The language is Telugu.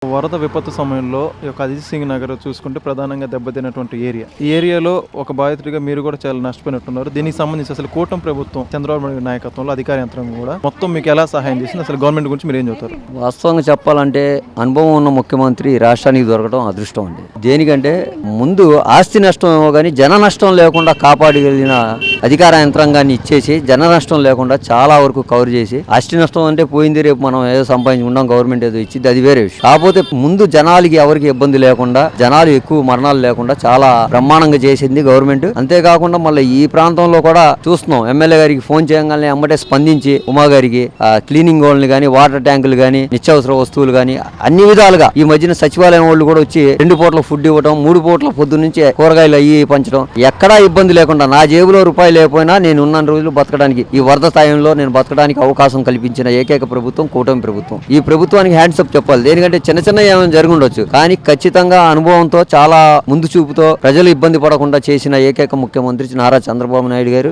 వరద విపత్తు సమయంలో ఈ యొక్క అజిత్ సింగ్ నగర్ చూసుకుంటే ప్రధానంగా దెబ్బతిన్నటువంటి ఏరియా. ఈ ఏరియాలో ఒక బాధితుడిగా మీరు కూడా చాలా నష్టపోయినట్టున్నారు. దీనికి సంబంధించి అసలు కూటమి ప్రభుత్వం చంద్రబాబు నాయుడు నాయకత్వంలో అధికార యంత్రం కూడా మొత్తం మీకు ఎలా సహాయం చేసింది? అసలు గవర్నమెంట్ గురించి మీరు ఏం చెబుతారు? వాస్తవంగా చెప్పాలంటే అనుభవం ఉన్న ముఖ్యమంత్రి రాష్ట్రానికి దొరకడం అదృష్టం అండి. దేనికంటే ముందు ఆస్తి నష్టం ఏమో కానీ జన నష్టం లేకుండా కాపాడగలిగిన అధికార యంత్రాంగాన్ని ఇచ్చేసి జన నష్టం లేకుండా చాలా వరకు కవర్ చేసి, ఆస్తి నష్టం అంటే పోయింది, రేపు మనం ఏదో సంపాదించుకుంటాం, గవర్నమెంట్ ఏదో ఇచ్చింది, అది వేరే విషయం. కాకపోతే ముందు జనాలకి ఎవరికి ఇబ్బంది లేకుండా, జనాలు ఎక్కువ మరణాలు లేకుండా చాలా బ్రహ్మాండంగా చేసింది గవర్నమెంట్. అంతేకాకుండా మళ్ళీ ఈ ప్రాంతంలో కూడా చూస్తున్నాం, ఎమ్మెల్యే గారికి ఫోన్ చేయగానే అమ్మటే స్పందించి ఉమా గారికి క్లీనింగ్ వాళ్ళని కానీ, వాటర్ ట్యాంకులు కానీ, నిత్యావసర వస్తువులు కానీ అన్ని విధాలుగా ఈ మధ్యన సచివాలయం వాళ్ళు కూడా వచ్చి 2 పూట్ల ఫుడ్ ఇవ్వడం, 3 పూట్ల పొద్దు నుంచి కూరగాయలు అయ్యి పంచడం, ఎక్కడా ఇబ్బంది లేకుండా నా జేబులో రూపాయి లేకపోయినా నేను ఉన్న రోజులు బతకడానికి, ఈ వరద స్థాయిలో నేను బతకడానికి అవకాశం కల్పించిన ఏకైక ప్రభుత్వం కూటమి ప్రభుత్వం. ఈ ప్రభుత్వానికి హ్యాండ్స్ అప్ చెప్పాలి. దేనికంటే చిన్న చిన్న ఏమైనా జరిగి ఉండొచ్చు, కానీ ఖచ్చితంగా అనుభవంతో చాలా ముందు చూపుతో ప్రజలు ఇబ్బంది పడకుండా చేసిన ఏకైక ముఖ్యమంత్రి నారా చంద్రబాబు నాయుడు గారు.